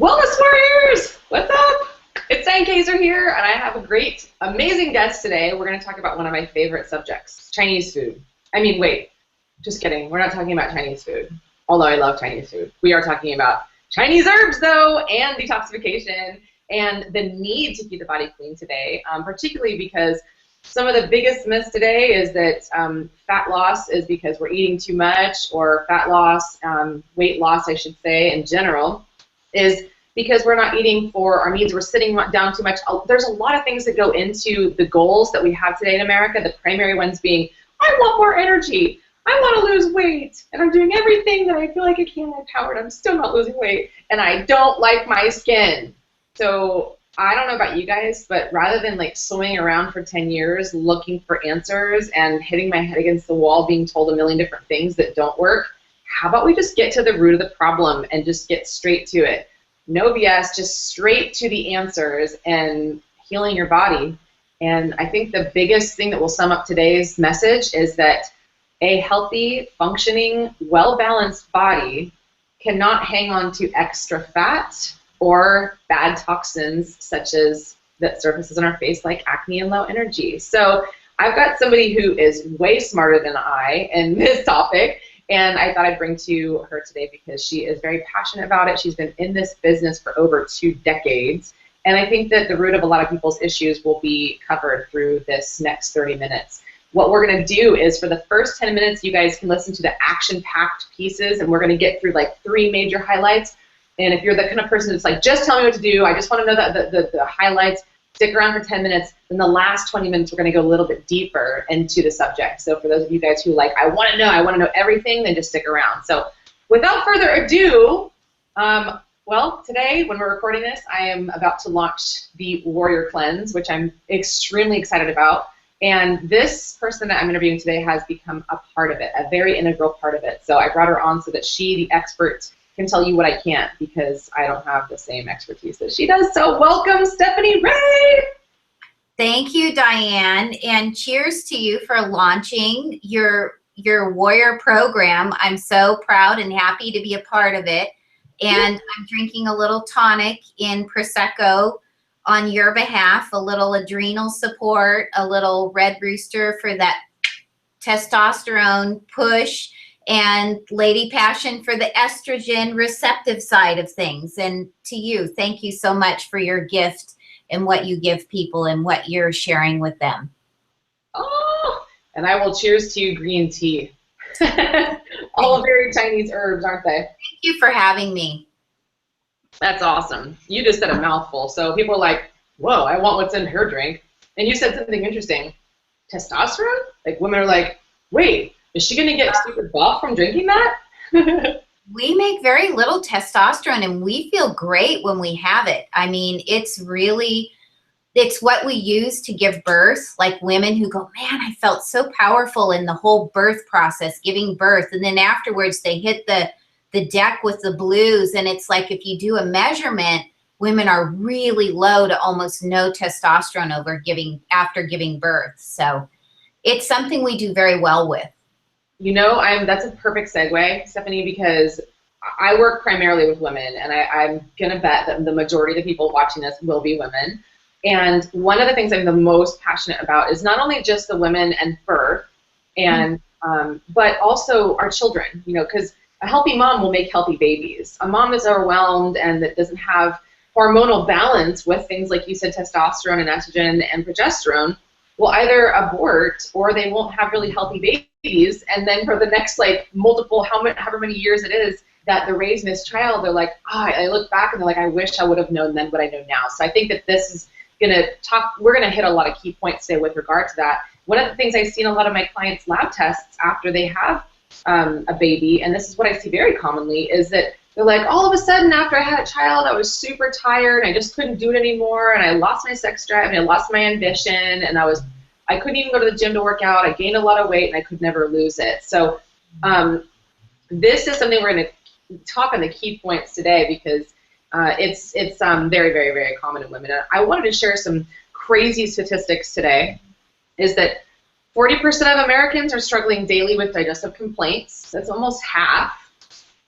Wellness Warriors! What's up? It's Diane Kazer here, and I have a great, amazing guest today. We're going to talk about one of my favorite subjects, Chinese food. I mean, wait, just kidding. We're not talking about Chinese food, although I love Chinese food. We are talking about Chinese herbs, though, and detoxification, and the need to keep the body clean today, particularly because some of the biggest myths today is that fat loss is because we're eating too much, or fat loss, weight loss, I should say, in general, is because we're not eating for our needs, we're sitting down too much. There's a lot of things that go into the goals that we have today in America, the primary ones being, I want more energy, I want to lose weight, and I'm doing everything that I feel like I can in my power, and I'm still not losing weight, and I don't like my skin. So I don't know about you guys, but rather than like swimming around for 10 years looking for answers and hitting my head against the wall being told a million different things that don't work, how about we just get to the root of the problem and just get straight to it? No BS, just straight to the answers and healing your body. And I think the biggest thing that will sum up today's message is that a healthy, functioning, well-balanced body cannot hang on to extra fat or bad toxins such as that surfaces on our face like acne and low energy. So I've got somebody who is way smarter than I in this topic, and I thought I'd bring to her today because she is very passionate about it. She's been in this business for over 2 decades, and I think that the root of a lot of people's issues will be covered through this next 30 minutes. What we're going to do is for the first 10 minutes, you guys can listen to the action-packed pieces, and we're going to get through like 3 major highlights. And if you're the kind of person that's like, just tell me what to do, I just want to know the highlights, stick around for 10 minutes. Then the last 20 minutes, we're going to go a little bit deeper into the subject. So for those of you guys who like, I want to know everything, then just stick around. So without further ado, well, today when we're recording this, I am about to launch the Warrior Cleanse, which I'm extremely excited about. And this person that I'm interviewing today has become a part of it, a very integral part of it. So I brought her on so that she, the expert, can tell you what I can't because I don't have the same expertise that she does. So welcome, Stephanie Ray. Thank you, Diane, and cheers to you for launching your Warrior program. I'm so proud and happy to be a part of it. And I'm drinking a little tonic in Prosecco on your behalf, a little adrenal support, a little Red Rooster for that testosterone push, and Lady Passion for the estrogen receptive side of things. And to you, thank you so much for your gift and what you give people and what you're sharing with them. Oh, and I will cheers to you, green tea. All very Chinese herbs, aren't they? Thank you for having me. That's awesome. You just said a mouthful. So people are like, whoa, I want what's in her drink. And you said something interesting. Testosterone? Like women are like, wait, is she going to get super buff from drinking that? We make very little testosterone, and we feel great when we have it. I mean, it's what we use to give birth, like women who go, man, I felt so powerful in the whole birth process, giving birth. And then afterwards, they hit the deck with the blues. And it's like if you do a measurement, women are really low to almost no testosterone after giving birth. So it's something we do very well with. You know, that's a perfect segue, Stephanie, because I work primarily with women, and I'm going to bet that the majority of the people watching this will be women. And one of the things I'm the most passionate about is not only just the women and birth, and but also our children, you know, because a healthy mom will make healthy babies. A mom that's overwhelmed and that doesn't have hormonal balance with things like you said, testosterone and estrogen and progesterone, will either abort or they won't have really healthy babies, and then for the next like multiple however many years it is that they're raising this child, they're like, I look back and they're like, I wish I would have known then what I know now. So I think that this is we're gonna hit a lot of key points today with regard to that. One of the things I see in a lot of my clients' lab tests after they have a baby, and this is what I see very commonly, is that they're like, all of a sudden after I had a child, I was super tired, and I just couldn't do it anymore, and I lost my sex drive, and I lost my ambition, and I couldn't even go to the gym to work out. I gained a lot of weight, and I could never lose it. So this is something we're going to talk on the key points today because it's very, very, very common in women. And I wanted to share some crazy statistics today, is that 40% of Americans are struggling daily with digestive complaints. That's almost half.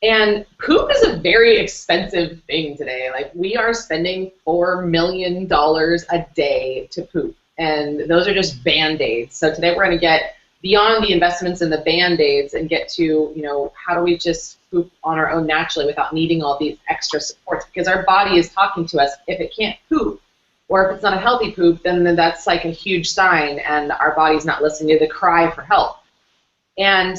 And poop is a very expensive thing today. Like, we are spending $4 million a day to poop. And those are just Band-Aids. So today we're going to get beyond the investments in the Band-Aids and get to, you know, how do we just poop on our own naturally without needing all these extra supports? Because our body is talking to us. If it can't poop, or if it's not a healthy poop, then that's like a huge sign, and our body's not listening to the cry for help. And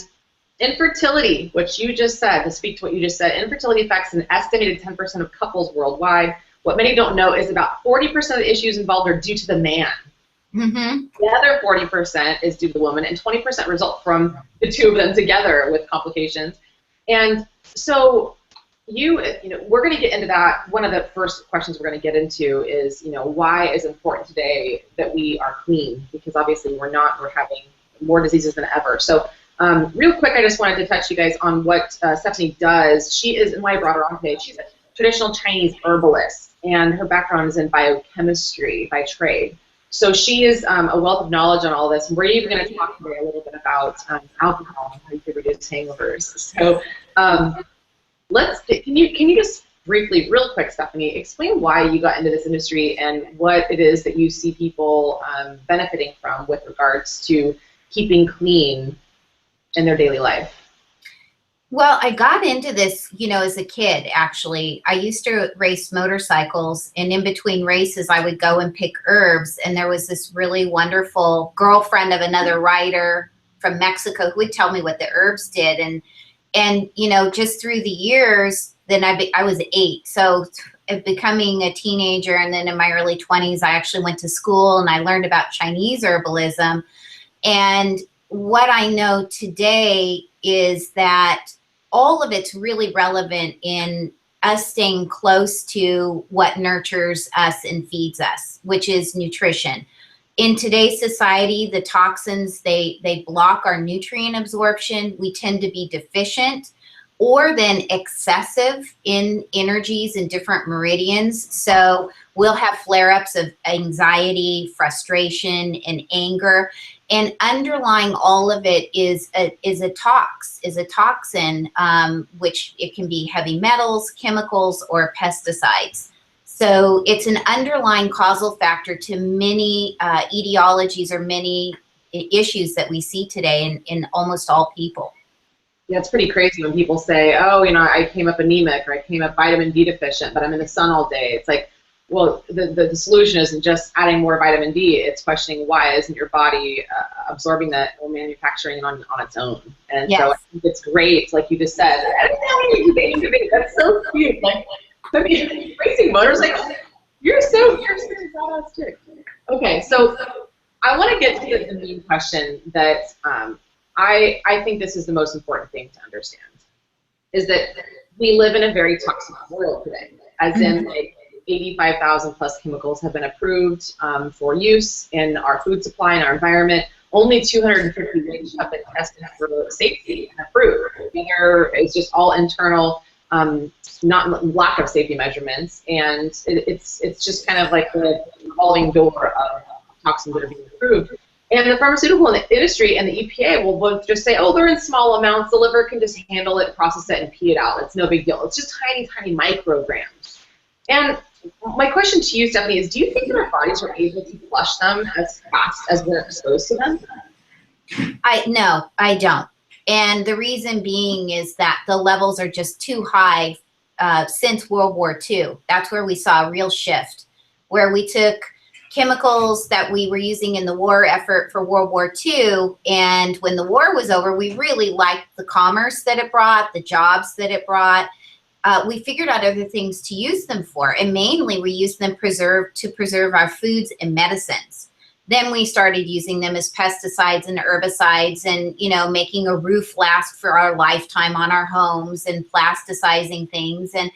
infertility, which you just said, to speak to what you just said, infertility affects an estimated 10% of couples worldwide. What many don't know is about 40% of the issues involved are due to the man. Mm-hmm. The other 40% is due to the woman, and 20% result from the two of them together with complications. And so we're going to get into that. One of the first questions we're going to get into is, why is it important today that we are clean? Because obviously we're having more diseases than ever. So real quick, I just wanted to touch you guys on what Stephanie does. She is, and why I brought her on today, she's a traditional Chinese herbalist, and her background is in biochemistry by trade. So she is a wealth of knowledge on all this. And we're even going to talk today a little bit about alcohol and how you can reduce hangovers. So can you just briefly, real quick, Stephanie, explain why you got into this industry and what it is that you see people benefiting from with regards to keeping clean in their daily life? Well, I got into this, as a kid, actually. I used to race motorcycles, and in between races, I would go and pick herbs. And there was this really wonderful girlfriend of another rider from Mexico who would tell me what the herbs did. And just through the years, then I was 8. So becoming a teenager, and then in my early 20s, I actually went to school and I learned about Chinese herbalism. And what I know today is that all of it's really relevant in us staying close to what nurtures us and feeds us, which is nutrition. In today's society, the toxins, they block our nutrient absorption. We tend to be deficient or then excessive in energies in different meridians. So we'll have flare-ups of anxiety, frustration, and anger. And underlying all of it is a toxin, which it can be heavy metals, chemicals, or pesticides. So it's an underlying causal factor to many etiologies or many issues that we see today in almost all people. Yeah, it's pretty crazy when people say, oh, I came up anemic or I came up vitamin D deficient, but I'm in the sun all day. It's like, well, the solution isn't just adding more vitamin D. It's questioning why isn't your body absorbing that or manufacturing it on its own. And yes. So I think it's great, like you just said. I don't know how you debate. That's so cute. Racing motorcycles. You're so badass too. Okay, so I want to get to the main question that I think this is the most important thing to understand, is that we live in a very toxic world today, as in 85,000 plus chemicals have been approved for use in our food supply and our environment. Only 250 which have been tested for safety and approved. There is just all internal, not lack of safety measurements, and it's just kind of like the revolving door of toxins that are being approved. And the pharmaceutical industry and the EPA will both just say, oh, they're in small amounts, the liver can just handle it, process it, and pee it out. It's no big deal. It's just tiny, tiny micrograms. And my question to you, Stephanie, is do you think that our bodies are able to flush them as fast as we're exposed to them? No, I don't. And the reason being is that the levels are just too high since World War II. That's where we saw a real shift, where we took chemicals that we were using in the war effort for World War II, and when the war was over, we really liked the commerce that it brought, the jobs that it brought. We figured out other things to use them for, and mainly we used them to preserve our foods and medicines. Then we started using them as pesticides and herbicides, and making a roof last for our lifetime on our homes and plasticizing things. And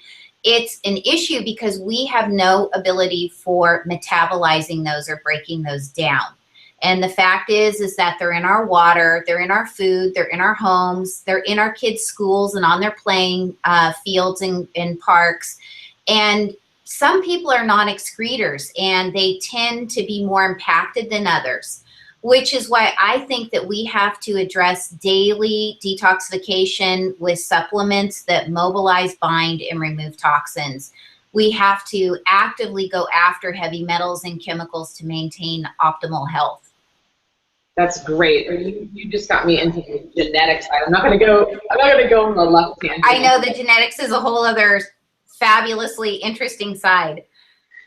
it's an issue because we have no ability for metabolizing those or breaking those down. And the fact is that they're in our water, they're in our food, they're in our homes, they're in our kids' schools and on their playing fields and parks. And some people are non-excretors, and they tend to be more impacted than others. which is why I think that we have to address daily detoxification with supplements that mobilize, bind, and remove toxins. We have to actively go after heavy metals and chemicals to maintain optimal health. That's great. You just got me into the genetics side. I'm not going to go on the left hand. I know the genetics is a whole other fabulously interesting side.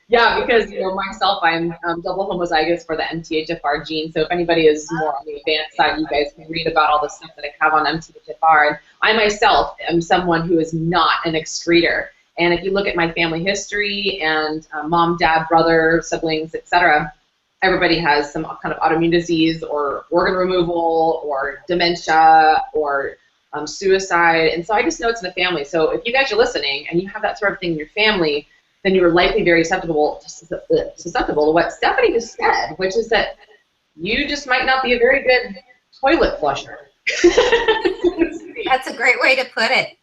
Yeah, because myself, I'm double homozygous for the MTHFR gene. So if anybody is more on the advanced side, you guys can read about all the stuff that I have on MTHFR. And I myself am someone who is not an excreter. And if you look at my family history and mom, dad, brother, siblings, etc., everybody has some kind of autoimmune disease or organ removal or dementia or suicide. And so I just know it's in the family. So if you guys are listening and you have that sort of thing in your family, then you're likely very susceptible to what Stephanie just said, which is that you just might not be a very good toilet flusher. That's a great way to put it.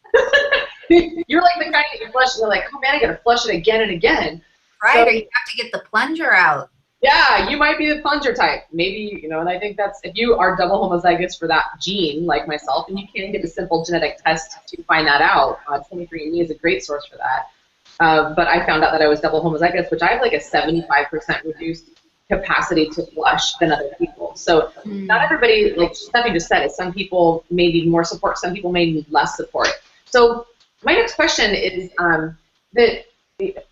You're like the kind that you flush and you're like, oh man, I gotta flush it again and again. Right, So, or you have to get the plunger out. yeah, you might be the plunger type. Maybe, and I think that's, if you are double homozygous for that gene, like myself, and you can get a simple genetic test to find that out. 23andMe is a great source for that. But I found out that I was double homozygous, which I have like a 75% reduced capacity to flush than other people. So not everybody, like Stephanie just said, some people may need more support, some people may need less support. So my next question is that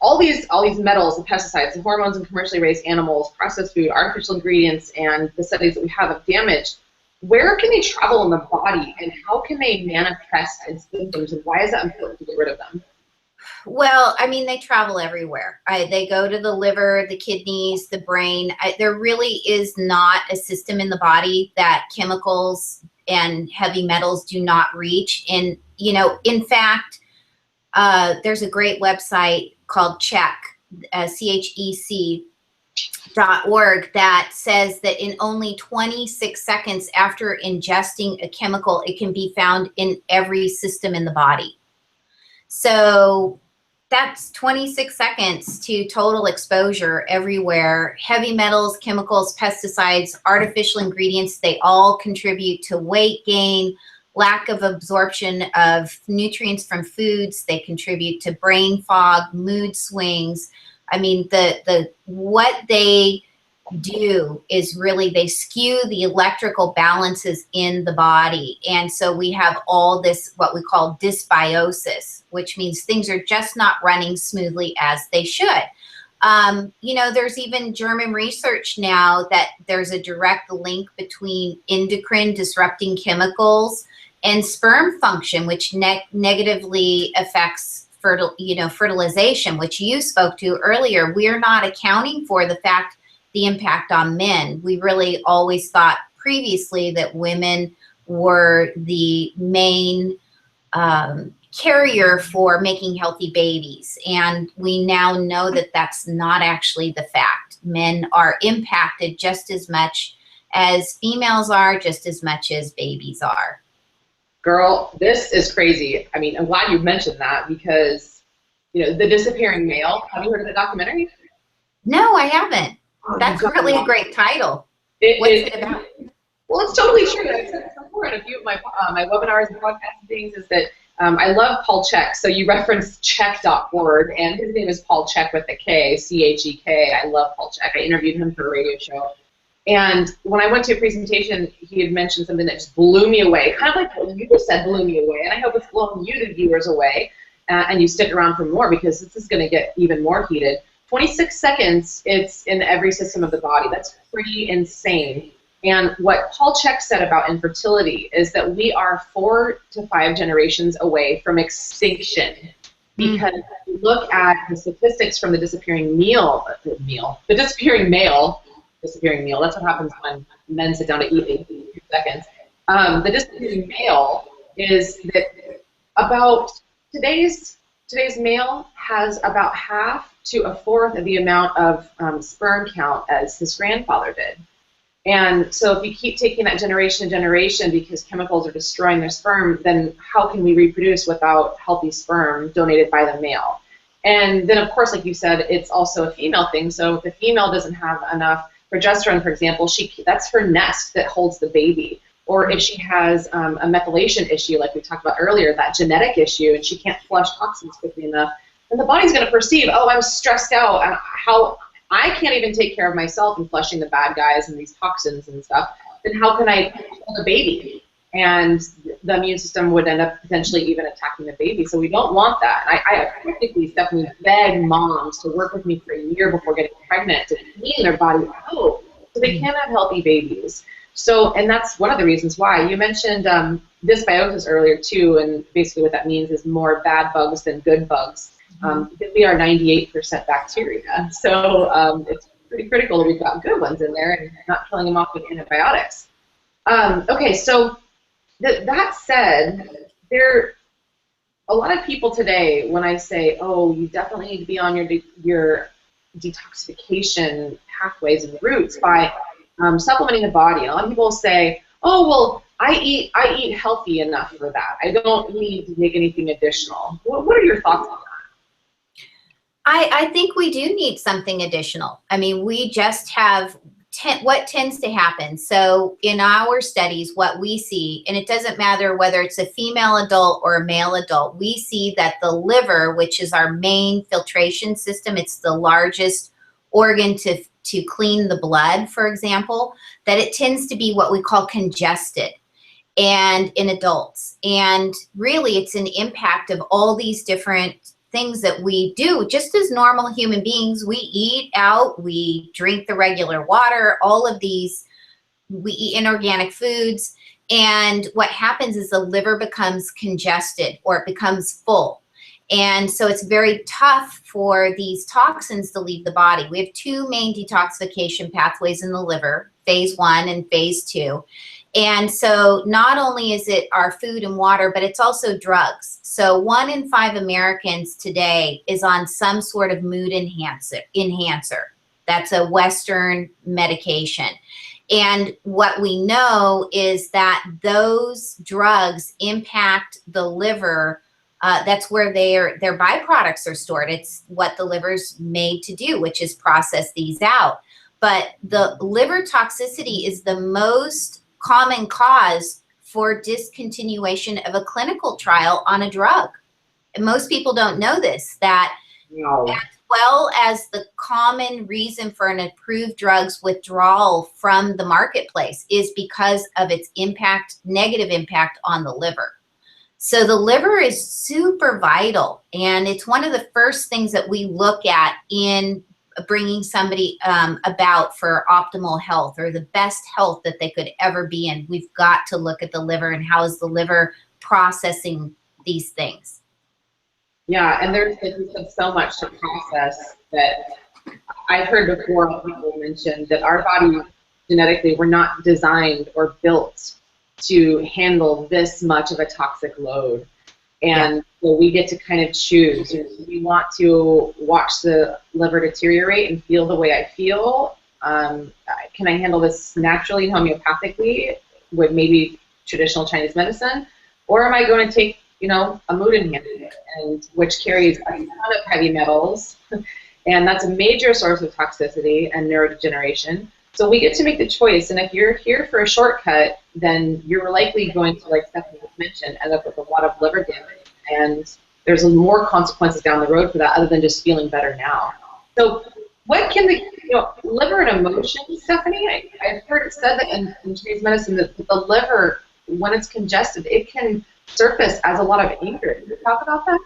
all these metals and pesticides and hormones and commercially raised animals, processed food, artificial ingredients, and the studies that we have of damage, where can they travel in the body and how can they manifest in symptoms, and why is that important to get rid of them? Well, I mean, they travel everywhere. They go to the liver, the kidneys, the brain. There really is not a system in the body that chemicals and heavy metals do not reach. And, in fact, there's a great website called CHEC.org that says that in only 26 seconds after ingesting a chemical, it can be found in every system in the body. So that's 26 seconds to total exposure everywhere. Heavy metals, chemicals, pesticides, artificial ingredients, they all contribute to weight gain, lack of absorption of nutrients from foods. They contribute to brain fog, mood swings. I mean, what they do is really they skew the electrical balances in the body. And so we have all this, what we call dysbiosis, which means things are just not running smoothly as they should. There's even German research now that there's a direct link between endocrine disrupting chemicals and sperm function, which negatively affects fertilization, which you spoke to earlier. We're not accounting for the impact on men. We really always thought previously that women were the main carrier for making healthy babies. And we now know that that's not actually the fact. Men are impacted just as much as females are, just as much as babies are. Girl, this is crazy. I mean, I'm glad you mentioned that because, The Disappearing Male. Have you heard of the documentary? No, I haven't. That's really a great title. What's it about? Well, it's totally true. I've said this before in a few of my webinars and podcasts and things, is that I love Paul Chek. So you referenced Chek.org, and his name is Paul Chek with a K, C-H-E-K. I love Paul Chek. I interviewed him for a radio show. And when I went to a presentation, he had mentioned something that just blew me away, kind of like what you just said, blew me away. And I hope it's blown you, the viewers, away, and you stick around for more because this is going to get even more heated. 26 seconds, it's in every system of the body. That's pretty insane. And what Paul Chek said about infertility is that we are 4 to 5 generations away from extinction. Because if you look at the statistics from the disappearing male, that's what happens when men sit down to eat in 2 seconds. The disappearing male is that about today's male has about half to a fourth of the amount of sperm count as his grandfather did. And so if you keep taking that generation to generation because chemicals are destroying their sperm, then how can we reproduce without healthy sperm donated by the male? And then, of course, like you said, it's also a female thing. So if the female doesn't have enough progesterone, for example, that's her nest that holds the baby. Or if she has a methylation issue, like we talked about earlier, that genetic issue, and she can't flush toxins quickly enough, then the body's going to perceive, oh, I'm stressed out, and how I can't even take care of myself in flushing the bad guys and these toxins and stuff, then how can I hold a baby? And the immune system would end up potentially even attacking the baby. So we don't want that. I practically, Stephanie, beg moms to work with me for a year before getting pregnant to clean their body out so they can have healthy babies. So, and that's one of the reasons why. You mentioned dysbiosis earlier too, and basically what that means is more bad bugs than good bugs. Because we are 98% bacteria, so it's pretty critical that we've got good ones in there and not killing them off with antibiotics. Okay, so that said, a lot of people today, when I say, oh, you definitely need to be on your detoxification pathways and routes by supplementing the body. A lot of people say, oh, well, I eat healthy enough for that. I don't need to take anything additional. What are your thoughts on that? I think we do need something additional. I mean, we just have what tends to happen. So in our studies, what we see, and it doesn't matter whether it's a female adult or a male adult, we see that the liver, which is our main filtration system, it's the largest organ to clean the blood, for example, that it tends to be what we call congested and in adults. And really it's an impact of all these different things that we do just as normal human beings. We eat out, we drink the regular water, all of these, we eat inorganic foods. And what happens is the liver becomes congested or it becomes full. And so it's very tough for these toxins to leave the body. We have two main detoxification pathways in the liver, phase 1 and phase 2. And so not only is it our food and water, but it's also drugs. So 1 in 5 Americans today is on some sort of mood enhancer. That's a Western medication. And what we know is that those drugs impact the liver. That's where their byproducts are stored. It's what the liver's made to do, which is process these out. But the liver toxicity is the most common cause for discontinuation of a clinical trial on a drug. And most people don't know this, that as well as the common reason for an approved drug's withdrawal from the marketplace is because of its negative impact on the liver. So the liver is super vital, and it's one of the first things that we look at in bringing somebody about for optimal health or the best health that they could ever be in. We've got to look at the liver and how is the liver processing these things. Yeah, and there's so much to process that I've heard before people mention that our body genetically, we're not designed or built to handle this much of a toxic load. And so we get to kind of choose. We want to watch the liver deteriorate and feel the way I feel. Can I handle this naturally, homeopathically, with maybe traditional Chinese medicine? Or am I going to take, a mood enhancer, and which carries a ton of heavy metals, and that's a major source of toxicity and neurodegeneration. So we get to make the choice, and if you're here for a shortcut, then you're likely going to, like Stephanie mentioned, end up with a lot of liver damage, and there's more consequences down the road for that other than just feeling better now. So what can the liver and emotions, Stephanie? I've heard it said that in Chinese medicine that the liver, when it's congested, it can surface as a lot of anger. Can you talk about that?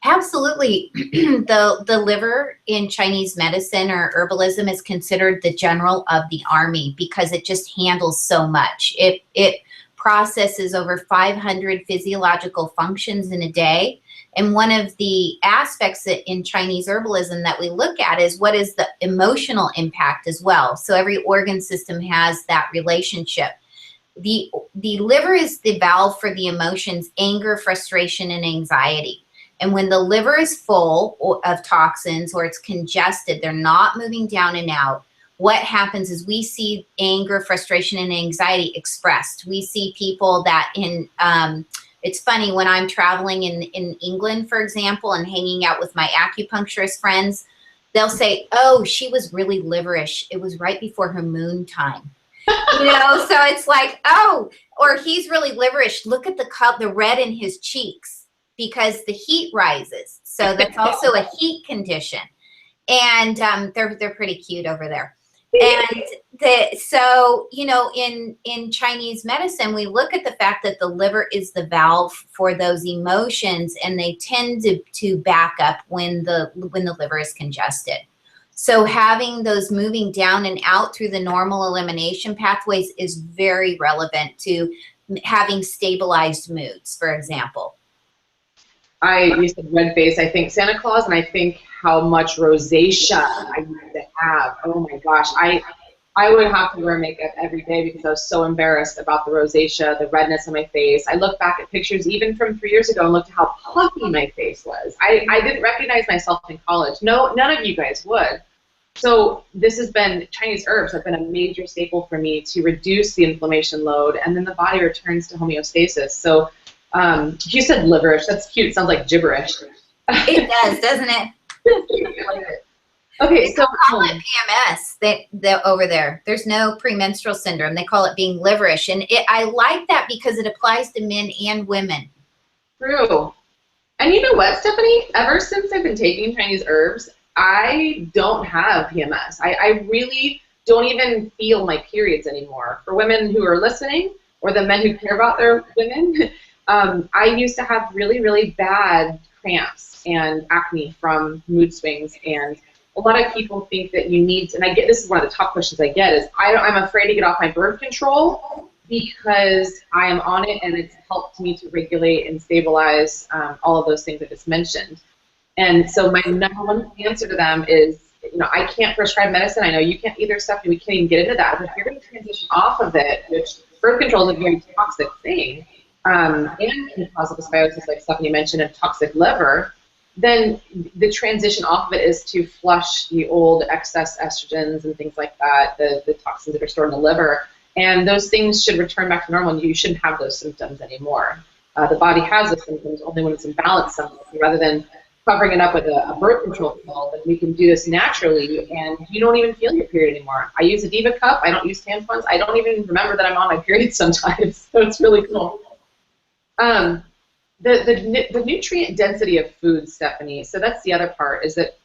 Absolutely. The liver in Chinese medicine or herbalism is considered the general of the army because it just handles so much. It processes over 500 physiological functions in a day. And one of the aspects that in Chinese herbalism that we look at is what is the emotional impact as well. So every organ system has that relationship. The liver is the valve for the emotions, anger, frustration, and anxiety. And when the liver is full of toxins or it's congested, they're not moving down and out, what happens is we see anger, frustration, and anxiety expressed. We see people that it's funny, when I'm traveling in England, for example, and hanging out with my acupuncturist friends, they'll say, oh, she was really liverish. It was right before her moon time. You know, so it's like, oh, or he's really liverish. Look at the red in his cheeks because the heat rises. So that's also a heat condition. And they're pretty cute over there. And so, you know, in Chinese medicine, we look at the fact that the liver is the valve for those emotions, and they tend to back up when the liver is congested. So having those moving down and out through the normal elimination pathways is very relevant to having stabilized moods, for example. You said red face. I think Santa Claus, and I think how much rosacea I used to have. Oh my gosh, I would have to wear makeup every day because I was so embarrassed about the rosacea, the redness on my face. I look back at pictures even from 3 years ago and looked at how puffy my face was. I didn't recognize myself in college. No, none of you guys would. So this has been, Chinese herbs have been a major staple for me to reduce the inflammation load, and then the body returns to homeostasis. So you said liverish. That's cute. It sounds like gibberish. It does, doesn't it? Okay, they call it PMS. They over there. There's no premenstrual syndrome. They call it being liverish, and I like that because it applies to men and women. True. And you know what, Stephanie? Ever since I've been taking Chinese herbs, I don't have PMS. I really don't even feel my periods anymore. For women who are listening, or the men who care about their women, I used to have really, really bad cramps and acne from mood swings, and a lot of people think that you need to, and I get, this is one of the top questions I get, is I'm afraid to get off my birth control because I am on it and it's helped me to regulate and stabilize all of those things I just mentioned. And so my number one answer to them is, you know, I can't prescribe medicine. I know you can't either, Stephanie. We can't even get into that. But if you're going to transition off of it, which birth control is a very toxic thing, and can cause dysbiosis, like Stephanie mentioned, a toxic liver, then the transition off of it is to flush the old excess estrogens and things like that, the toxins that are stored in the liver. And those things should return back to normal, and you shouldn't have those symptoms anymore. The body has those symptoms only when it's imbalanced somewhere. Rather than covering it up with a birth control pill, then we can do this naturally, and you don't even feel your period anymore. I use a Diva cup. I don't use tampons. I don't even remember that I'm on my period sometimes. So it's really cool. The nutrient density of food, Stephanie, so that's the other part, is that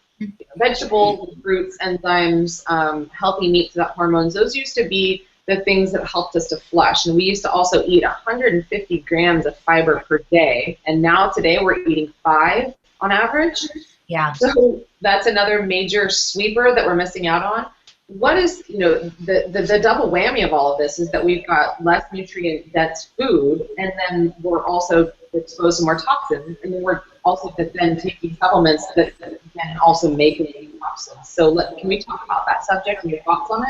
vegetables, fruits, enzymes, healthy meats, that hormones, those used to be the things that helped us to flush. And we used to also eat 150 grams of fiber per day, and now today we're eating 5 on average. Yeah. So that's another major sweeper that we're missing out on. What is, you know, the double whammy of all of this is that we've got less nutrient-dense food, and then we're also exposed to more toxins, and then we're also then taking supplements that can also make these toxins. So can we talk about that subject and your thoughts on it?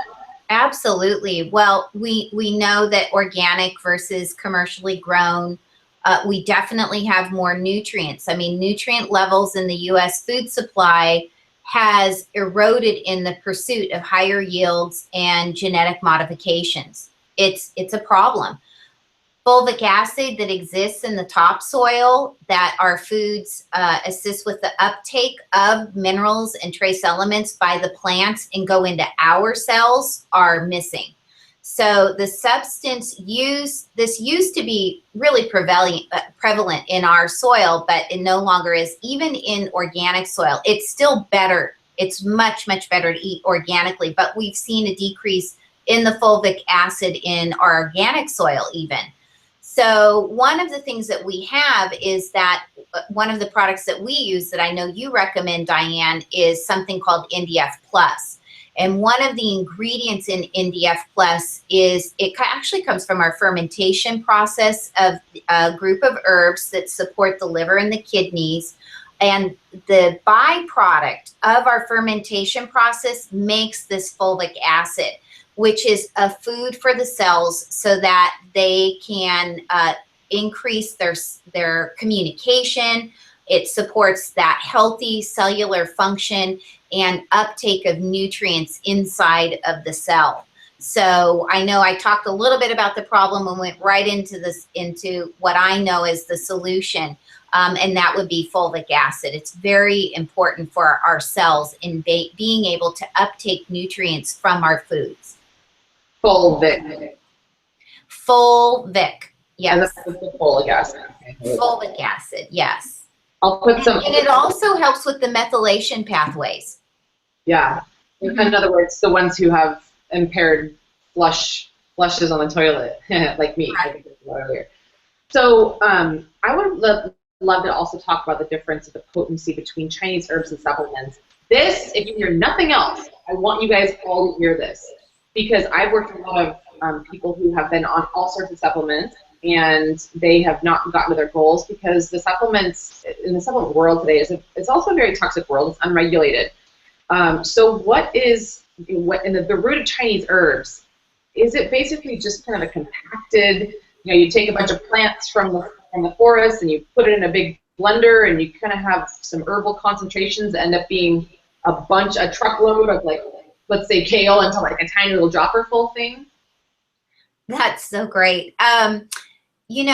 Absolutely. Well, we know that organic versus commercially grown, we definitely have more nutrients. I mean, nutrient levels in the U.S. food supply has eroded in the pursuit of higher yields and genetic modifications. It's a problem. Fulvic acid that exists in the topsoil that our foods assist with the uptake of minerals and trace elements by the plants and go into our cells are missing. So the substance this used to be really prevalent in our soil, but it no longer is. Even in organic soil, it's still better. It's much, much better to eat organically, but we've seen a decrease in the fulvic acid in our organic soil even. So one of the things that we have is that one of the products that we use that I know you recommend, Diane, is something called NDF Plus. And one of the ingredients in NDF Plus is, it actually comes from our fermentation process of a group of herbs that support the liver and the kidneys. And the byproduct of our fermentation process makes this fulvic acid, which is a food for the cells so that they can increase their communication. It supports that healthy cellular function and uptake of nutrients inside of the cell. So I know I talked a little bit about the problem and went right into this, into what I know is the solution, and that would be fulvic acid. It's very important for our cells in being able to uptake nutrients from our foods. Fulvic. Fulvic, yes. And that's the folic acid. Fulvic acid, yes. I'll put some. And it also helps with the methylation pathways. Yeah. In other words, the ones who have impaired flushes on the toilet, like me, I think earlier. So I would love to also talk about the difference of the potency between Chinese herbs and supplements. This, if you hear nothing else, I want you guys all to hear this, because I've worked with a lot of people who have been on all sorts of supplements, and they have not gotten to their goals because the supplements in the supplement world today it's also a very toxic world. It's unregulated. So what is in the root of Chinese herbs? Is it basically just kind of a compacted, you take a bunch of plants from the forest and you put it in a big blender and you kind of have some herbal concentrations that end up being a truckload of, like, let's say kale into like a tiny little dropper full thing? That's so great. You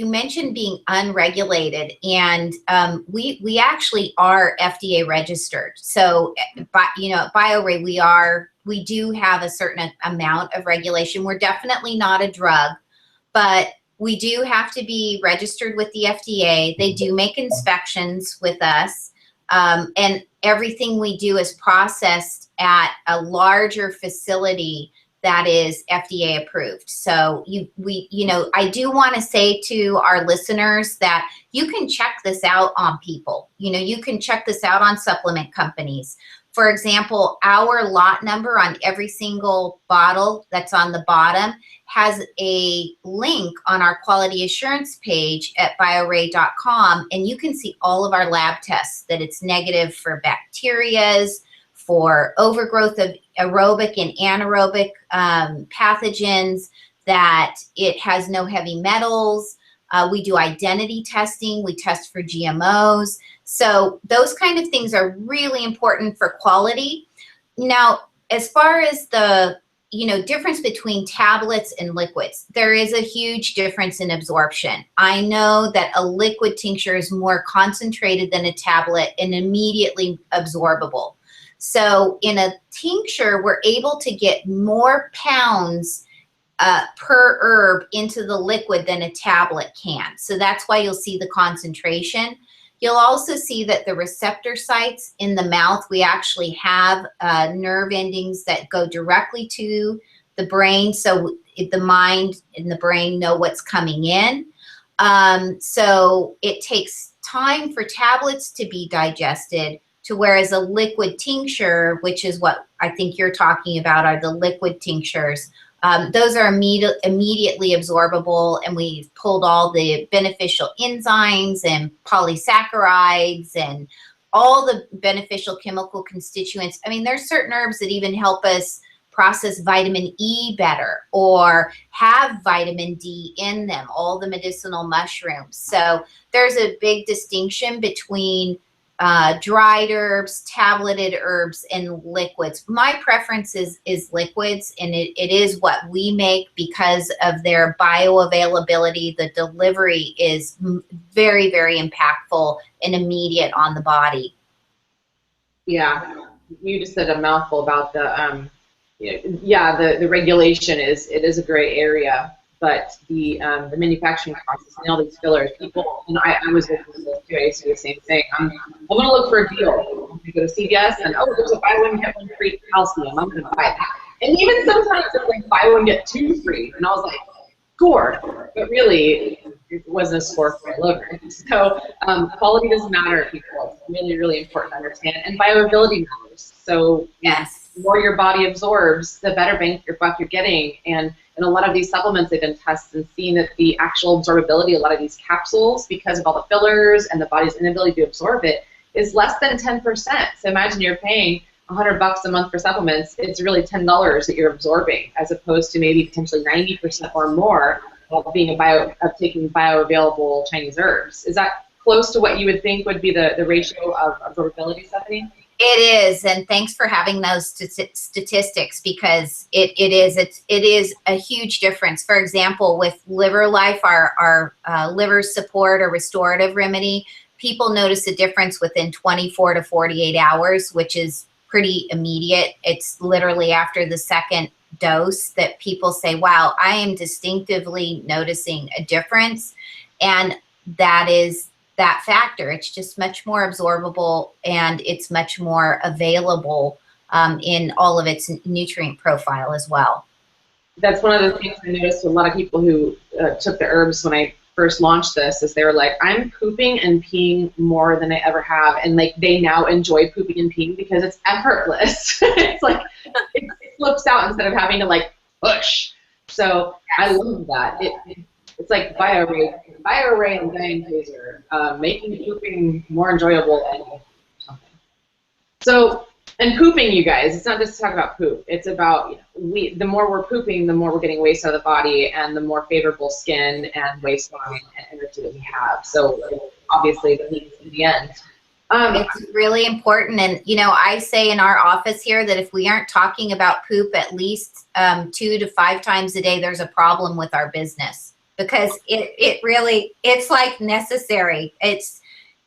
mentioned being unregulated, and we actually are FDA registered. So, at BioRay, we do have a certain amount of regulation. We're definitely not a drug, but we do have to be registered with the FDA. They do make inspections with us, and everything we do is processed at a larger facility that is FDA approved. So I do want to say to our listeners that you can check this out on people. You can check this out on supplement companies. For example, our lot number on every single bottle that's on the bottom has a link on our quality assurance page at bioray.com, and you can see all of our lab tests, that it's negative for bacterias, for overgrowth of aerobic and anaerobic pathogens, that it has no heavy metals. We do identity testing. We test for GMOs. So those kind of things are really important for quality. Now, as far as the difference between tablets and liquids, there is a huge difference in absorption. I know that a liquid tincture is more concentrated than a tablet and immediately absorbable. So in a tincture, we're able to get more pounds per herb into the liquid than a tablet can. So that's why you'll see the concentration. You'll also see that the receptor sites in the mouth, we actually have nerve endings that go directly to the brain, so the mind and the brain know what's coming in. So it takes time for tablets to be digested, to whereas a liquid tincture, which is what I think you're talking about, are the liquid tinctures. Those are immediately absorbable, and we've pulled all the beneficial enzymes and polysaccharides and all the beneficial chemical constituents. I mean, there's certain herbs that even help us process vitamin E better or have vitamin D in them, all the medicinal mushrooms. So there's a big distinction between dried herbs, tableted herbs, and liquids. My preference is liquids, and it is what we make because of their bioavailability. The delivery is very, very impactful and immediate on the body. Yeah, you just said a mouthful about the the regulation is a gray area. But the manufacturing process and all these fillers, people, and I was with this too. I used to do the same thing. I'm going to look for a deal. I go to CVS and, there's a buy one get one free calcium. I'm going to buy that. And even sometimes it's like buy one get two free. And I was like, score. But really, it wasn't a score for my liver. So quality doesn't matter, people. It's really, really important to understand. And bioavailability matters. So yes, the more your body absorbs, the better bang for your buck you're getting. And in a lot of these supplements, they've been tested and seen that the actual absorbability, a lot of these capsules, because of all the fillers and the body's inability to absorb it, is less than 10%. So imagine you're paying $100 a month for supplements. It's really $10 that you're absorbing, as opposed to maybe potentially 90% or more of taking bioavailable Chinese herbs. Is that close to what you would think would be the ratio of absorbability, Stephanie? It is, and thanks for having those statistics, because it is a huge difference. For example, with Liver Life, our liver support or restorative remedy, people notice a difference within 24 to 48 hours, which is pretty immediate. It's literally after the second dose that people say, wow, I am distinctively noticing a difference. And that is that factor. It's just much more absorbable, and it's much more available in all of its nutrient profile as well. That's one of the things I noticed with a lot of people who took the herbs when I first launched this, is they were like, I'm pooping and peeing more than I ever have, and like they now enjoy pooping and peeing because it's effortless. It's like it flips out instead of having to like push. So I love that. It's like BioRay and Diane Kazer, making pooping more enjoyable and something. So, and pooping, you guys, it's not just to talk about poop. It's about, the more we're pooping, the more we're getting waste out of the body, and the more favorable skin and waistline and energy that we have. So obviously the needs in the end. It's really important. And, I say in our office here that if we aren't talking about poop at least 2 to 5 times a day, there's a problem with our business. Because it's like necessary. It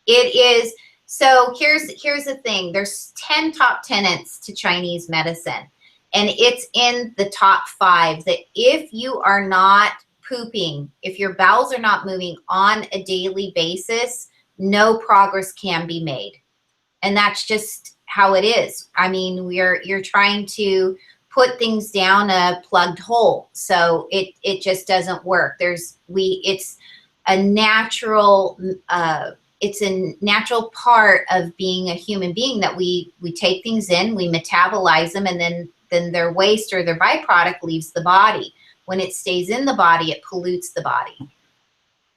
is. So here's the thing. There's 10 top tenets to Chinese medicine, and it's in the top 5 that if you are not pooping, if your bowels are not moving on a daily basis, no progress can be made. And that's just how it is. I mean, you're trying to put things down a plugged hole, so it just doesn't work. It's a natural part of being a human being that we take things in, we metabolize them, and then their waste or their byproduct leaves the body. When it stays in the body, it pollutes the body.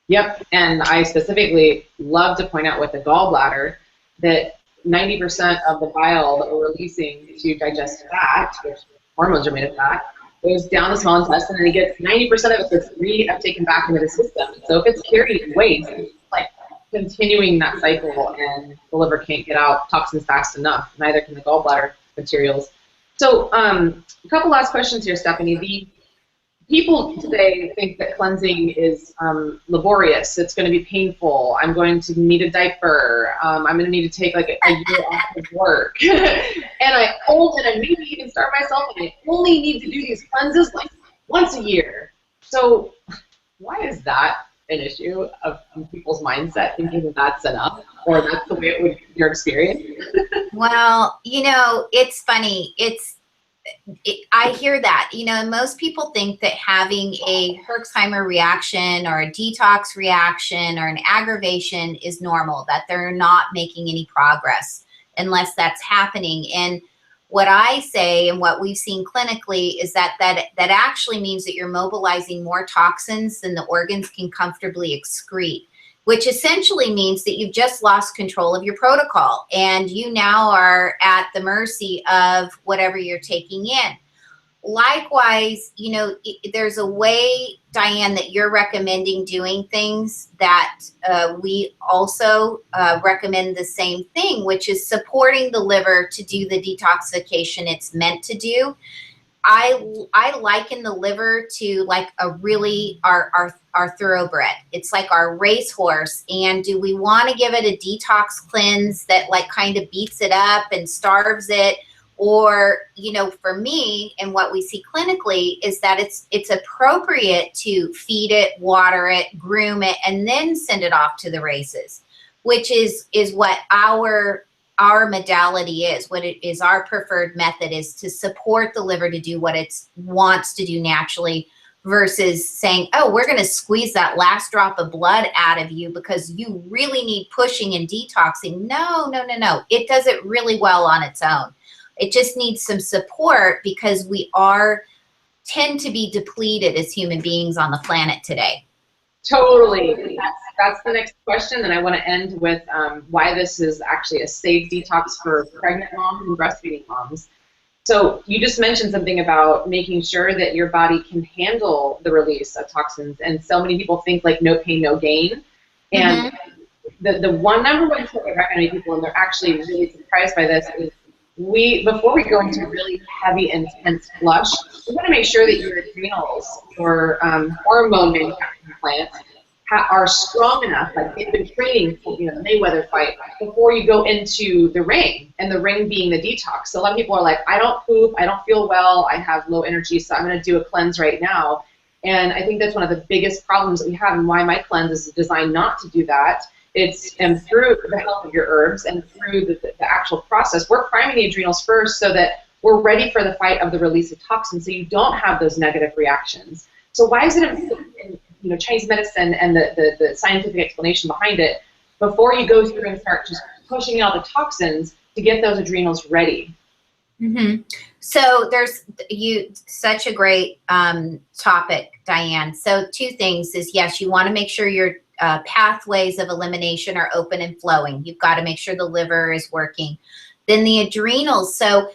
Yep, and I specifically love to point out with the gallbladder that 90% of the bile that we're releasing to digest fat, which hormones are made of fat, goes down the small intestine, and it gets 90% of it gets re-uptaken back into the system. So if it's carried waste, it's like continuing that cycle, and the liver can't get out toxins fast enough. Neither can the gallbladder materials. So a couple last questions here, Stephanie. The people today think that cleansing is laborious. It's going to be painful. I'm going to need a diaper. I'm going to need to take like a year off of work. And I maybe even start myself, and I only need to do these cleanses like once a year. So why is that an issue of people's mindset, thinking that that's enough, or that's the way it would your experience? Well, it's funny. I hear that, most people think that having a Herxheimer reaction or a detox reaction or an aggravation is normal, that they're not making any progress unless that's happening. And what I say, and what we've seen clinically, is that actually means that you're mobilizing more toxins than the organs can comfortably excrete, which essentially means that you've just lost control of your protocol, and you now are at the mercy of whatever you're taking in. Likewise, there's a way, Diane, that you're recommending doing things that we also recommend the same thing, which is supporting the liver to do the detoxification it's meant to do. I liken the liver to like our thoroughbred. It's like our racehorse. And do we want to give it a detox cleanse that like kind of beats it up and starves it? Or, for me, and what we see clinically is that it's appropriate to feed it, water it, groom it, and then send it off to the races, which is what our modality is. What it is, our preferred method is to support the liver to do what it wants to do naturally, versus saying, oh, we're going to squeeze that last drop of blood out of you because you really need pushing and detoxing. No. It does it really well on its own. It just needs some support because we tend to be depleted as human beings on the planet today. Totally. That's the next question, and I want to end with why this is actually a safe detox for pregnant moms and breastfeeding moms. So you just mentioned something about making sure that your body can handle the release of toxins, and so many people think like no pain, no gain. And the number one tip I recommend to people, and they're actually really surprised by this, is before we go into really heavy, intense flush, we want to make sure that your adrenals or hormone manufacturing plants are strong enough, like they've been training for, the Mayweather fight, before you go into the ring, and the ring being the detox. So a lot of people are like, I don't poop, I don't feel well, I have low energy, so I'm going to do a cleanse right now. And I think that's one of the biggest problems that we have, and why my cleanse is designed not to do that. It's through the help of your herbs and through the actual process, we're priming the adrenals first so that we're ready for the fight of the release of toxins, so you don't have those negative reactions. So why is it important in Chinese medicine and the scientific explanation behind it, before you go through and start just pushing out the toxins, to get those adrenals ready? Mm-hmm. So there's such a great topic, Diane. So two things is, yes, you want to make sure your pathways of elimination are open and flowing. You've got to make sure the liver is working. Then the adrenals. So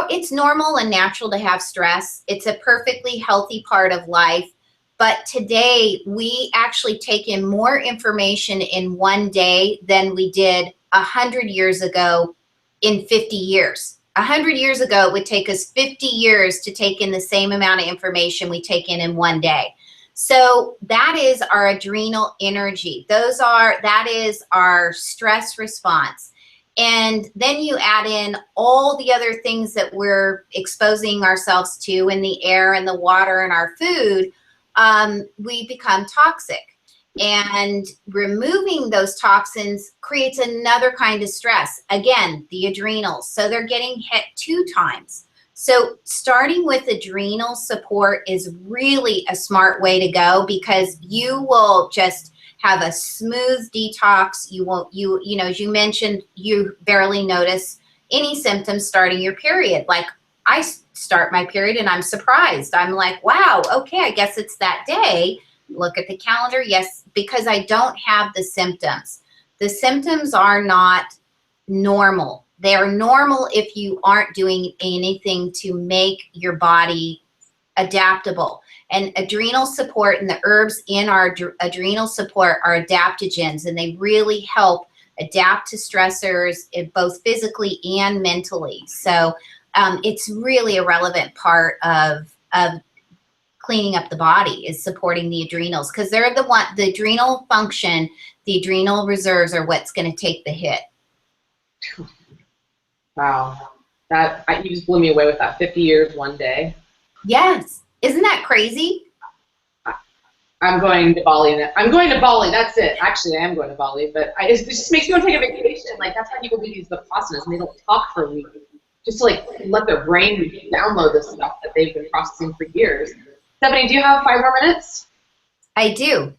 it's normal and natural to have stress. It's a perfectly healthy part of life. But today, we actually take in more information in one day than we did 100 years ago in 50 years. 100 years ago, it would take us 50 years to take in the same amount of information we take in one day. So that is our adrenal energy. That is our stress response. And then you add in all the other things that we're exposing ourselves to in the air and the water and our food. We become toxic, and removing those toxins creates another kind of stress. Again, the adrenals. So they're getting hit 2 times. So starting with adrenal support is really a smart way to go, because you will just have a smooth detox. You won't, as you mentioned, you barely notice any symptoms starting your period. Like, I start my period and I'm surprised. I'm like, wow, okay, I guess it's that day. Look at the calendar. Yes, because I don't have the symptoms. The symptoms are not normal. They are normal if you aren't doing anything to make your body adaptable. And adrenal support and the herbs in our adrenal support are adaptogens, and they really help adapt to stressors, both physically and mentally. So it's really a relevant part of cleaning up the body, is supporting the adrenals, because they're the adrenal function, the adrenal reserves are what's going to take the hit. Wow. You just blew me away with that. 50 years, one day. Yes. Isn't that crazy? I'm going to Bali. I'm going to Bali. That's it. Actually, I am going to Bali, but it just makes me want to take a vacation. Like, that's how people do these Vipassanas, and they don't talk for a week, just to let their brain download the stuff that they've been processing for years. Stephanie, do you have 5 more minutes? I do.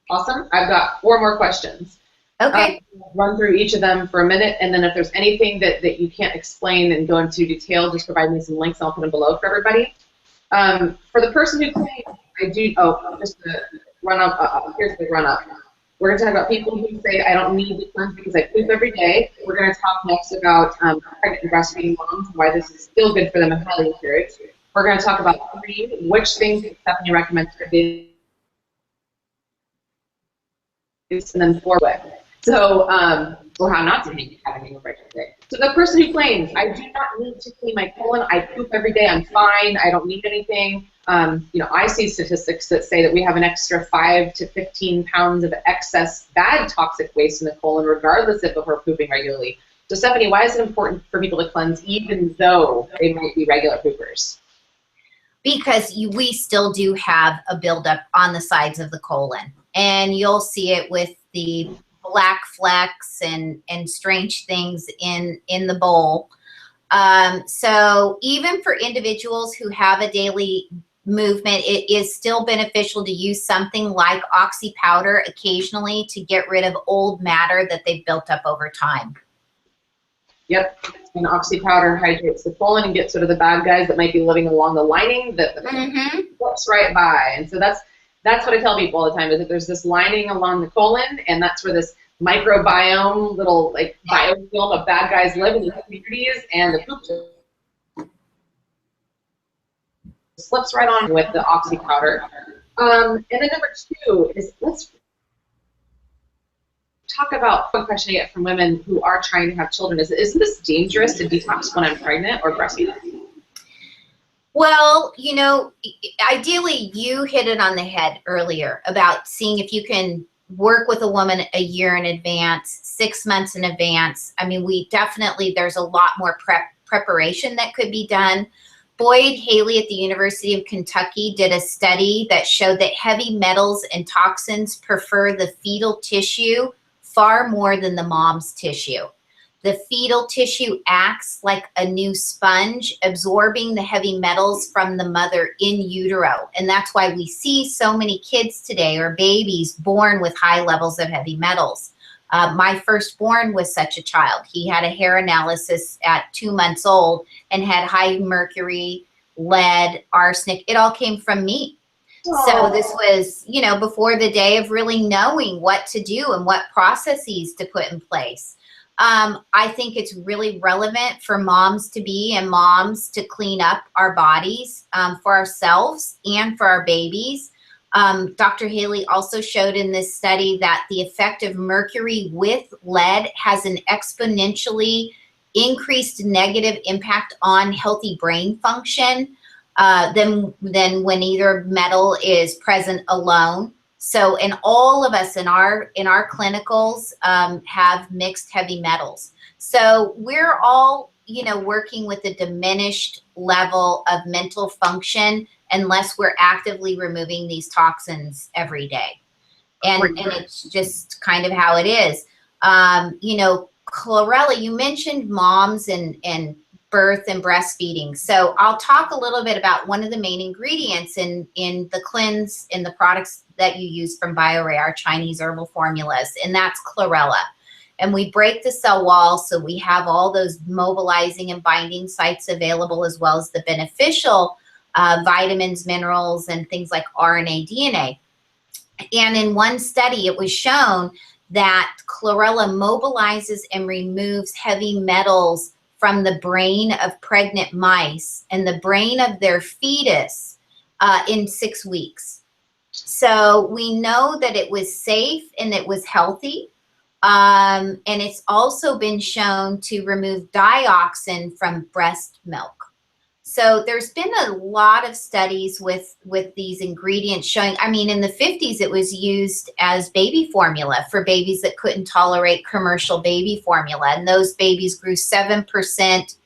Awesome. I've got 4 more questions. Okay. Run through each of them for a minute, and then if there's anything that you can't explain and go into detail, just provide me some links, and I'll put them below for everybody. For the person who claims, just to run up, here's the run up. We're going to talk about people who say, I don't need to cleanse because I poop every day. We're going to talk next about pregnant and breastfeeding moms, why this is still good for them and highly encouraged. We're going to talk about 3, which things Stephanie recommends for babies, and then 4, what. So, or how not to have a hangover every day. So the person who claims, I do not need to clean my colon, I poop every day, I'm fine, I don't need anything. I see statistics that say that we have an extra 5 to 15 pounds of excess bad toxic waste in the colon, regardless if we're pooping regularly. So Stephanie, why is it important for people to cleanse even though they might be regular poopers? Because we still do have a buildup on the sides of the colon, and you'll see it with the black flecks and strange things in the bowl. So even for individuals who have a daily movement, it is still beneficial to use something like oxy powder occasionally to get rid of old matter that they've built up over time. Yep, and oxy powder hydrates the colon and gets rid of the bad guys that might be living along the lining that slips right by. And so that's what I tell people all the time, is that there's this lining along the colon, and that's where this microbiome, little biofilm of bad guys live in the communities, and the poop slips right on with the oxy powder. And then number 2 is let's talk about one question I get from women who are trying to have children is, isn't this dangerous to detox when I'm pregnant or breastfeeding? Well, you know, ideally you hit it on the head earlier about seeing if you can work with a woman a year in advance, 6 months in advance. I mean, there's a lot more preparation that could be done. Boyd Haley at the University of Kentucky did a study that showed that heavy metals and toxins prefer the fetal tissue far more than the mom's tissue. The fetal tissue acts like a new sponge, absorbing the heavy metals from the mother in utero. And that's why we see so many kids today, or babies, born with high levels of heavy metals. My firstborn was such a child. He had a hair analysis at 2 months old and had high mercury, lead, arsenic. It all came from me. Aww. So this was, you know, before the day of really knowing what to do and what processes to put in place. I think it's really relevant for moms to be and moms to clean up our bodies for ourselves and for our babies. Dr. Haley also showed in this study that the effect of mercury with lead has an exponentially increased negative impact on healthy brain function than when either metal is present alone. So, and all of us in our clinicals have mixed heavy metals. So we're all, you know, working with a diminished level of mental function unless we're actively removing these toxins every day. And it's just kind of how it is. You know, chlorella, you mentioned moms and birth and breastfeeding. So I'll talk a little bit about one of the main ingredients in the cleanse, in the products that you use from BioRay, our Chinese herbal formulas, and that's chlorella. And we break the cell wall, so we have all those mobilizing and binding sites available, as well as the beneficial vitamins, minerals, and things like RNA, DNA. And in one study, it was shown that chlorella mobilizes and removes heavy metals from the brain of pregnant mice and the brain of their fetus in 6 weeks. So we know that it was safe and it was healthy. And it's also been shown to remove dioxin from breast milk. So there's been a lot of studies with these ingredients showing, I mean, in the 50s, it was used as baby formula for babies that couldn't tolerate commercial baby formula. And those babies grew 7%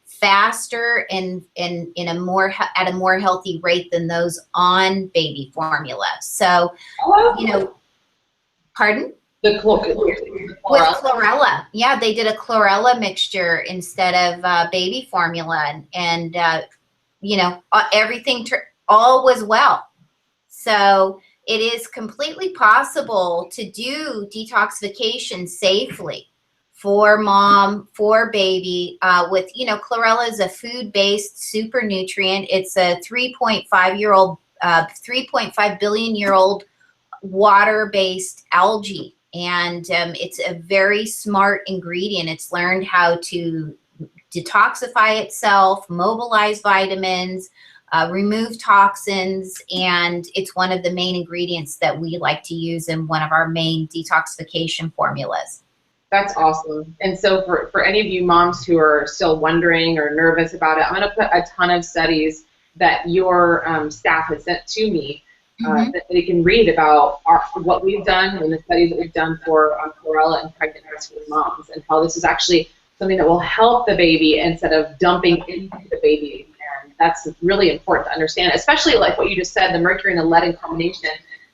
faster and at a more healthy rate than those on baby formula. So, you know, pardon? The chlorella. With chlorella. Yeah, they did a chlorella mixture instead of baby formula. And you know, everything, all was well. So it is completely possible to do detoxification safely for mom, for baby, with, you know, chlorella is a food-based super nutrient. It's a 3.5 billion year old water-based algae. And it's a very smart ingredient. It's learned how to detoxify itself, mobilize vitamins, remove toxins, and it's one of the main ingredients that we like to use in one of our main detoxification formulas. That's awesome. And so for any of you moms who are still wondering or nervous about it, I'm going to put a ton of studies that your staff has sent to me that they can read about what we've done and the studies that we've done for chlorella and pregnant breastfeeding moms, and how this is actually something that will help the baby instead of dumping into the baby. And that's really important to understand, especially like what you just said, the mercury and the lead in combination.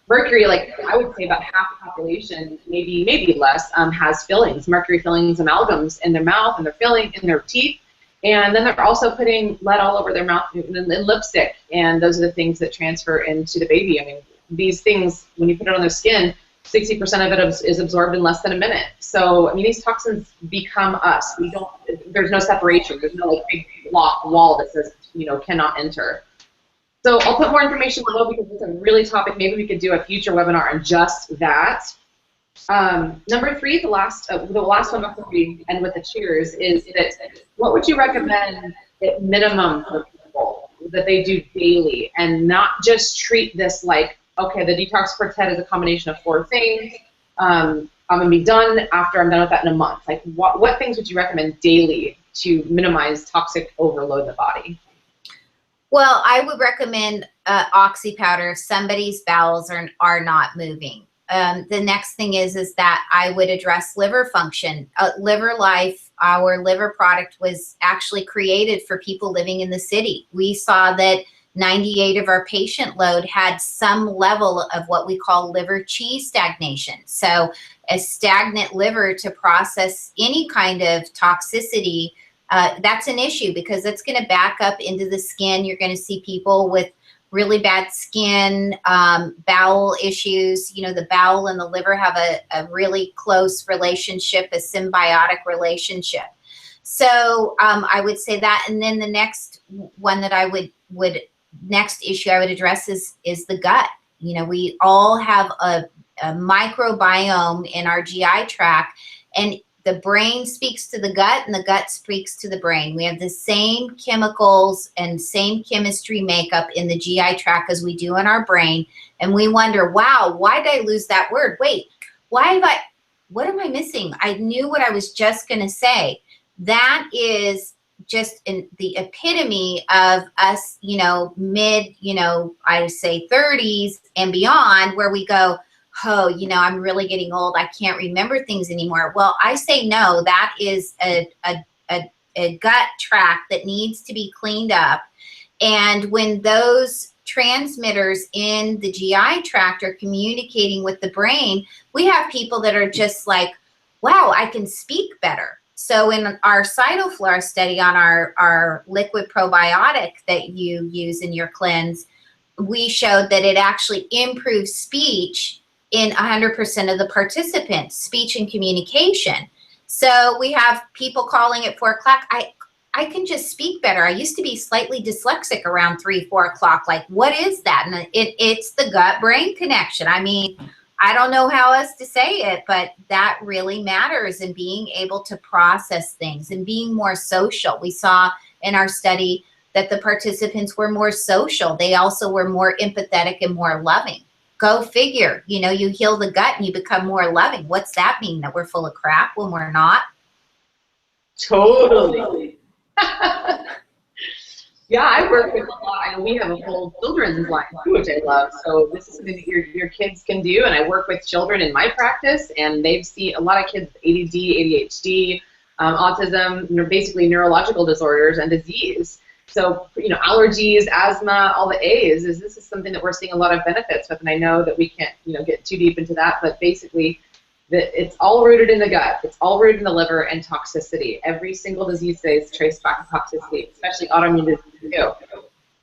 Mercury, like I would say about half the population, maybe less, has fillings, mercury fillings, amalgams in their mouth and they're filling in their teeth. And then they're also putting lead all over their mouth and lipstick, and those are the things that transfer into the baby. I mean, these things, when you put it on their skin, 60% of it is absorbed in less than a minute. So, I mean, these toxins become us. There's no separation. There's no like big wall that says, you know, cannot enter. So I'll put more information below because it's a really topic. Maybe we could do a future webinar on just that. Number 3, the last one before we end with the cheers, is that what would you recommend at minimum for people that they do daily, and not just treat this like, okay, the detox quartet is a combination of 4 things. and be done after I'm done with that in a month? Like, what things would you recommend daily to minimize toxic overload in the body? Well, I would recommend oxy powder if somebody's bowels are not moving. The next thing is that I would address liver function. Liver Life, our liver product, was actually created for people living in the city. We saw that 98 of our patient load had some level of what we call liver chi stagnation. So a stagnant liver to process any kind of toxicity, that's an issue because it's going to back up into the skin. You're going to see people with really bad skin, bowel issues. You know, the bowel and the liver have a really close relationship, a symbiotic relationship. So I would say that. And then the next one that I would next issue I would address is the gut. You know, we all have a microbiome in our GI tract, and the brain speaks to the gut and the gut speaks to the brain. We have the same chemicals and same chemistry makeup in the GI tract as we do in our brain. And we wonder, wow, why did I lose that word? Wait, what am I missing? I knew what I was just going to say. That is just the epitome of us, you know, mid, you know, I would say 30s and beyond, where we go, oh, you know, I'm really getting old. I can't remember things anymore. Well, I say no, that is a gut tract that needs to be cleaned up. And when those transmitters in the GI tract are communicating with the brain, we have people that are just like, wow, I can speak better. So in our cytoflora study on our liquid probiotic that you use in your cleanse, we showed that it actually improves speech in 100% of the participants, speech and communication. So we have people calling at 4 o'clock. I can just speak better. I used to be slightly dyslexic around 3, 4 o'clock. Like, what is that? And it's the gut-brain connection. I mean, I don't know how else to say it, but that really matters in being able to process things and being more social. We saw in our study that the participants were more social. They also were more empathetic and more loving. Go figure. You know, you heal the gut and you become more loving. What's that mean? That we're full of crap when we're not? Totally. Yeah, I work with a lot. I know we have a whole children's line too, which I love. So this is something that your kids can do. And I work with children in my practice, and they've seen a lot of kids with ADD, ADHD, autism, basically neurological disorders and disease. So, you know, allergies, asthma, all the A's, this is something that we're seeing a lot of benefits with. And I know that we can't, you know, get too deep into that, but basically it's all rooted in the gut. It's all rooted in the liver and toxicity. Every single disease today is traced back to toxicity, especially autoimmune disease too.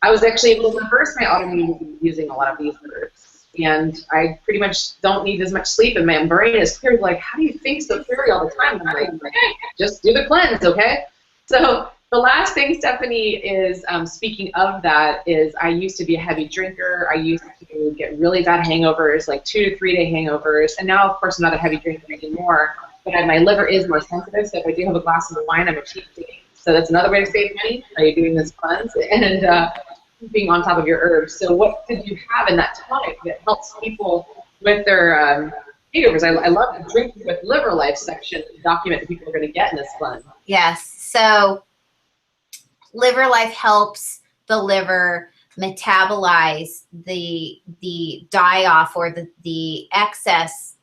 I was actually able to reverse my autoimmune disease using a lot of these herbs. And I pretty much don't need as much sleep, and my brain is clear. Like, how do you think so clearly all the time? And I'm like, hey, just do the cleanse, okay? So the last thing, Stephanie, is speaking of that, is I used to be a heavy drinker. I used to get really bad hangovers, like 2 to 3 day hangovers. And now, of course, I'm not a heavy drinker anymore, but my liver is more sensitive. So if I do have a glass of wine, I'm a cheap date. So that's another way to save money. Are you doing this cleanse and being on top of your herbs? So what did you have in that tonic that helps people with their hangovers? I love the Drinking with Liver Life section to document the people are going to get in this cleanse. Yes. So Liver Life helps the liver metabolize the die-off or the excess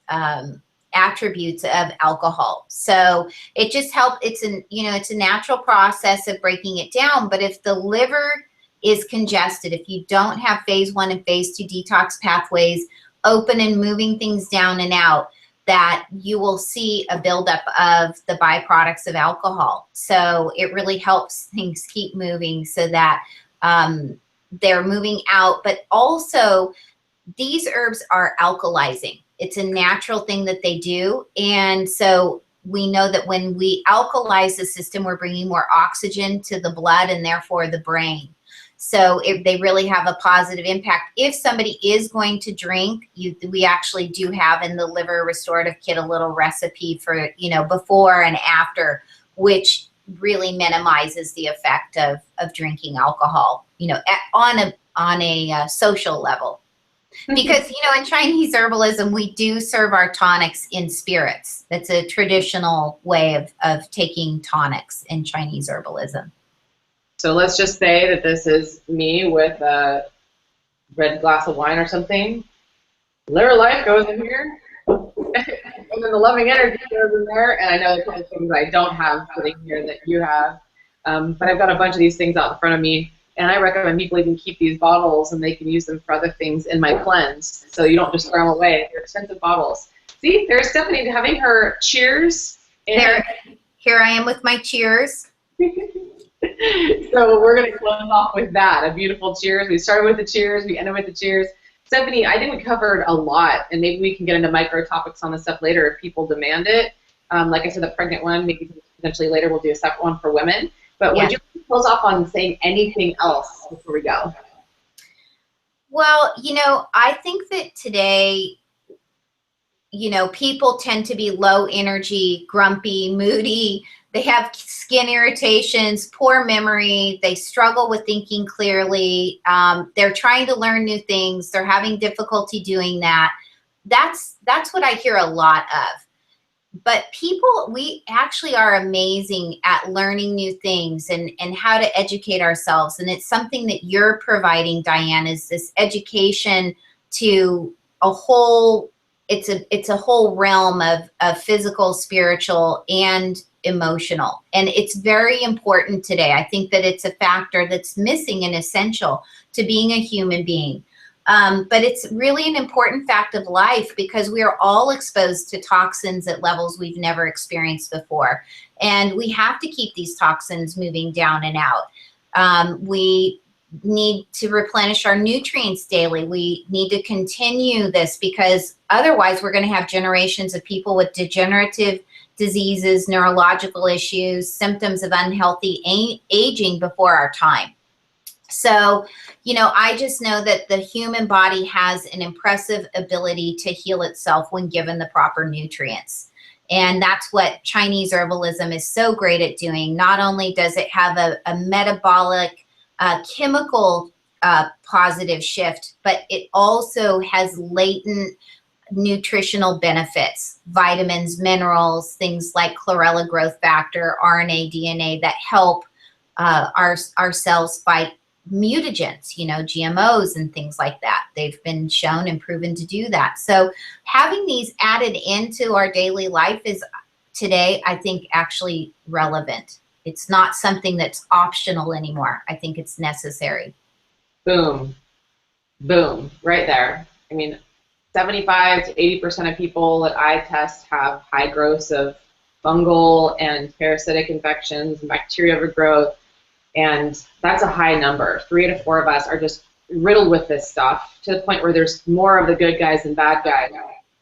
attributes of alcohol. So it just helps. It's a natural process of breaking it down. But if the liver is congested, if you don't have phase 1 and phase 2 detox pathways open and moving things down and out, that you will see a buildup of the byproducts of alcohol. So it really helps things keep moving so that they're moving out. But also, these herbs are alkalizing. It's a natural thing that they do. And so we know that when we alkalize the system, we're bringing more oxygen to the blood and therefore the brain. So they really have a positive impact. If somebody is going to drink, we actually do have in the Liver Restorative Kit a little recipe for, before and after, which really minimizes the effect of drinking alcohol, on a social level. Because, you know, in Chinese herbalism, we do serve our tonics in spirits. That's a traditional way of taking tonics in Chinese herbalism. So let's just say that this is me with a red glass of wine or something. Liver life goes in here, and then the loving energy goes in there, and I know there's a couple things I don't have sitting here that you have, but I've got a bunch of these things out in front of me, and I recommend people even keep these bottles, and they can use them for other things in my cleanse, so you don't just throw them away. They're expensive bottles. See, there's Stephanie having her cheers. Here I am with my cheers. So we're going to close off with that, a beautiful cheers. We started with the cheers, we ended with the cheers. Stephanie, I think we covered a lot, and maybe we can get into micro topics on this stuff later if people demand it. Like I said, the pregnant one, maybe potentially later we'll do a separate one for women. But would you close off on saying anything else before we go? Well, you know, I think that today, you know, people tend to be low energy, grumpy, moody. They have skin irritations, poor memory. They struggle with thinking clearly. They're trying to learn new things. They're having difficulty doing that. That's what I hear a lot of. But people, we actually are amazing at learning new things and how to educate ourselves. And it's something that you're providing, Diane, is this education to a whole, it's a whole realm of physical, spiritual, and emotional. And it's very important today. I think that it's a factor that's missing and essential to being a human being. But it's really an important fact of life because we are all exposed to toxins at levels we've never experienced before. And we have to keep these toxins moving down and out. We need to replenish our nutrients daily. We need to continue this because otherwise we're going to have generations of people with degenerative diseases, neurological issues, symptoms of unhealthy aging before our time. So, you know, I just know that the human body has an impressive ability to heal itself when given the proper nutrients. And that's what Chinese herbalism is so great at doing. Not only does it have a metabolic, chemical positive shift, but it also has latent nutritional benefits, vitamins, minerals, things like chlorella growth factor, RNA, DNA that help our cells fight mutagens, you know, GMOs and things like that. They've been shown and proven to do that. So having these added into our daily life is today, I think, actually relevant. It's not something that's optional anymore. I think it's necessary. Boom. Boom. Right there. I mean, 75 to 80% of people that I test have high growths of fungal and parasitic infections and bacteria overgrowth. And that's a high number. 3 to 4 of us are just riddled with this stuff to the point where there's more of the good guys than bad guys.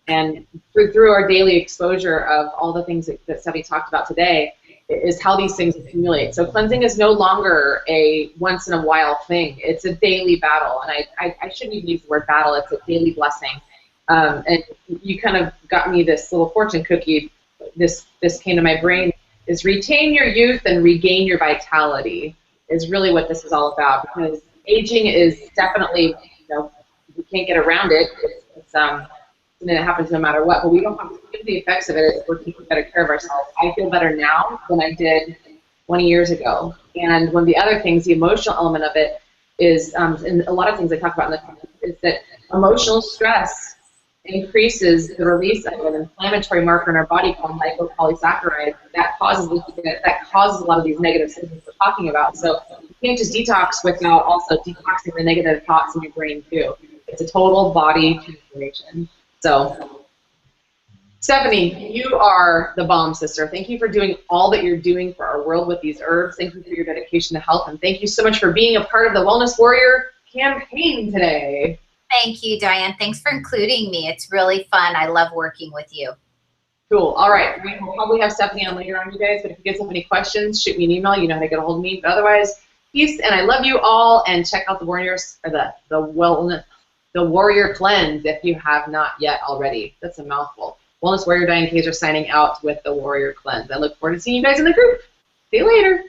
And through our daily exposure of all the things that Stephanie talked about today is how these things accumulate. So cleansing is no longer a once in a while thing. It's a daily battle. And I shouldn't even use the word battle. It's a daily blessing. And you kind of got me this little fortune cookie. This came to my brain, is retain your youth and regain your vitality is really what this is all about, because aging is definitely, you know, we can't get around it. It's something that happens no matter what, but we don't have to feel the effects of it if we're taking better care of ourselves. I feel better now than I did 20 years ago. And one of the other things, the emotional element of it is, and a lot of things I talk about in the comments, is that emotional stress increases the release of an inflammatory marker in our body called lipopolysaccharide that causes a lot of these negative symptoms we're talking about. So you can't just detox without also detoxing the negative thoughts in your brain too. It's a total body transformation. So Stephanie, you are the bomb, sister. Thank you for doing all that you're doing for our world with these herbs. Thank you for your dedication to health, and thank you so much for being a part of the Wellness Warrior campaign today. Thank you, Diane. Thanks for including me. It's really fun. I love working with you. Cool. All right. We will probably have Stephanie on later on, you guys, but if you guys have any questions, shoot me an email. You know how to get a hold of me. But otherwise, peace, and I love you all, and check out the Warriors, or the Warrior Cleanse if you have not yet already. That's a mouthful. Wellness Warrior Diane Kazer signing out with the Warrior Cleanse. I look forward to seeing you guys in the group. See you later.